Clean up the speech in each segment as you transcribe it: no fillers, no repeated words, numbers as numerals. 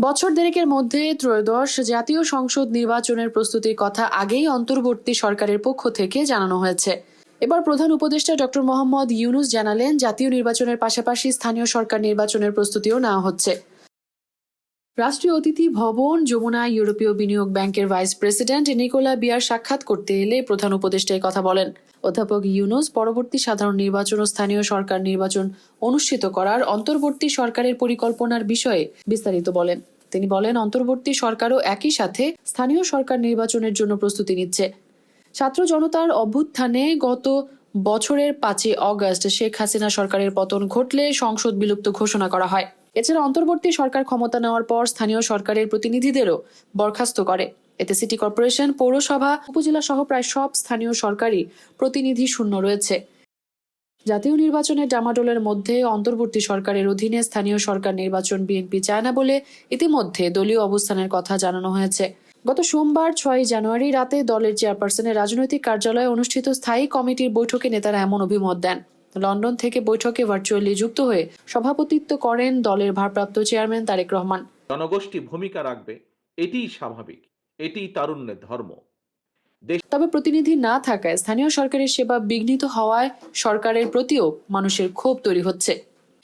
বছর দেড়েকের মধ্যে ত্রয়োদশ জাতীয় সংসদ নির্বাচনের প্রস্তুতির কথা আগেই অন্তর্বর্তী সরকারের পক্ষ থেকে জানানো হয়েছে। এবার প্রধান উপদেষ্টা ডক্টর মোহাম্মদ ইউনূস জানালেন, জাতীয় নির্বাচনের পাশাপাশি স্থানীয় সরকার নির্বাচনের প্রস্তুতিও নেওয়া হচ্ছে। রাষ্ট্রীয় অতিথি ভবন যমুনায় ইউরোপীয় বিনিয়োগ ব্যাংকের ভাইস প্রেসিডেন্ট নিকোলা বিয়ার সাক্ষাৎ করতে এলে প্রধান উপদেষ্টা এই কথা বলেন। অধ্যাপক ইউনূস পরবর্তী সাধারণ নির্বাচন ও স্থানীয় সরকার নির্বাচন অনুষ্ঠিত করার অন্তর্বর্তী সরকারের পরিকল্পনার বিষয়ে বিস্তারিত বলেন। তিনি বলেন, অন্তর্বর্তী সরকারও একই সাথে স্থানীয় সরকার নির্বাচনের জন্য প্রস্তুতি নিচ্ছে। ছাত্র জনতার অভ্যুত্থানে গত বছরের 5 অগস্ট শেখ হাসিনা সরকারের পতন ঘটলে সংসদ বিলুপ্ত ঘোষণা করা হয়। এছাড়া অন্তর্বর্তী সরকার ক্ষমতা নেওয়ার পর স্থানীয় সরকারের প্রতিনিধিদেরও বরখাস্ত করে। এতে সিটি কর্পোরেশন, পৌরসভা, উপজেলা সহ প্রায় সব স্থানীয় সরকারি প্রতিনিধি শূন্য রয়েছে। জাতীয় নির্বাচনের ডামাডোলের মধ্যে অন্তর্বর্তী সরকারের অধীনে স্থানীয় সরকার নির্বাচন বিএনপি চায় না বলে ইতিমধ্যে দলীয় অবস্থানের কথা জানানো হয়েছে। গত সোমবার 6 জানুয়ারি রাতে দলের চেয়ারপারসনের রাজনৈতিক কার্যালয়ে অনুষ্ঠিত স্থায়ী কমিটির বৈঠকে নেতারা এমন অভিমত দেন। লন্ডন থেকে বৈঠকে ভার্চুয়ালি যুক্ত হয়ে সভাপতিত্ব করেন দলের ভারপ্রাপ্ত চেয়ারম্যান তারেক রহমান। জনগোষ্ঠী ভূমিকা রাখবে, এটিই স্বাভাবিক, এটিই তারুণ্যের ধর্ম। তবে প্রতিনিধি না থাকায় স্থানীয় সরকারের সেবা বিঘ্নিত হওয়ায় সরকারের প্রতিও মানুষের ক্ষোভ তৈরি হচ্ছে।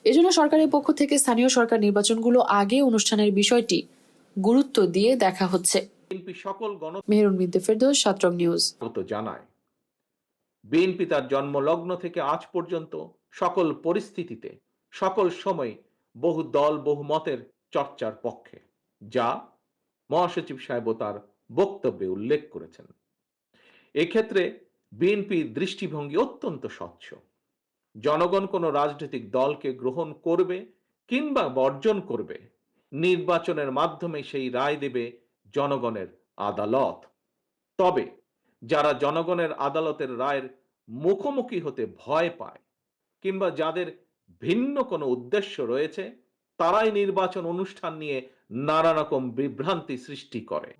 এজন্য সরকারের পক্ষ থেকে স্থানীয় সরকার নির্বাচনগুলো আগে অনুষ্ঠানের বিষয়টি গুরুত্ব দিয়ে দেখা হচ্ছে। বিএনপি সকল মেহেরুন বিনতে ফেরদৌস, 7 নিউজ। জানায়, বিএনপি তার জন্মলগ্ন থেকে আজ পর্যন্ত সকল পরিস্থিতিতে, সকল সময় বহু দল বহু মতের চর্চার পক্ষে, যা মহাসচিব সাহেব তার বক্তব্যে উল্লেখ করেছেন। এক্ষেত্রে বিএনপি দৃষ্টিভঙ্গি অত্যন্ত স্বচ্ছ। জনগণ কোনো রাজনৈতিক দলকে গ্রহণ করবে কিংবা বর্জন করবে, নির্বাচনের মাধ্যমে সেই রায় দেবে জনগণের আদালত। তবে যারা জনগণের আদালতের রায়ের মুখোমুখি হতে ভয় পায় কিংবা যাদের ভিন্ন কোনো উদ্দেশ্য রয়েছে, তারাই নির্বাচন অনুষ্ঠান নিয়ে নানা রকম বিভ্রান্তি সৃষ্টি করে।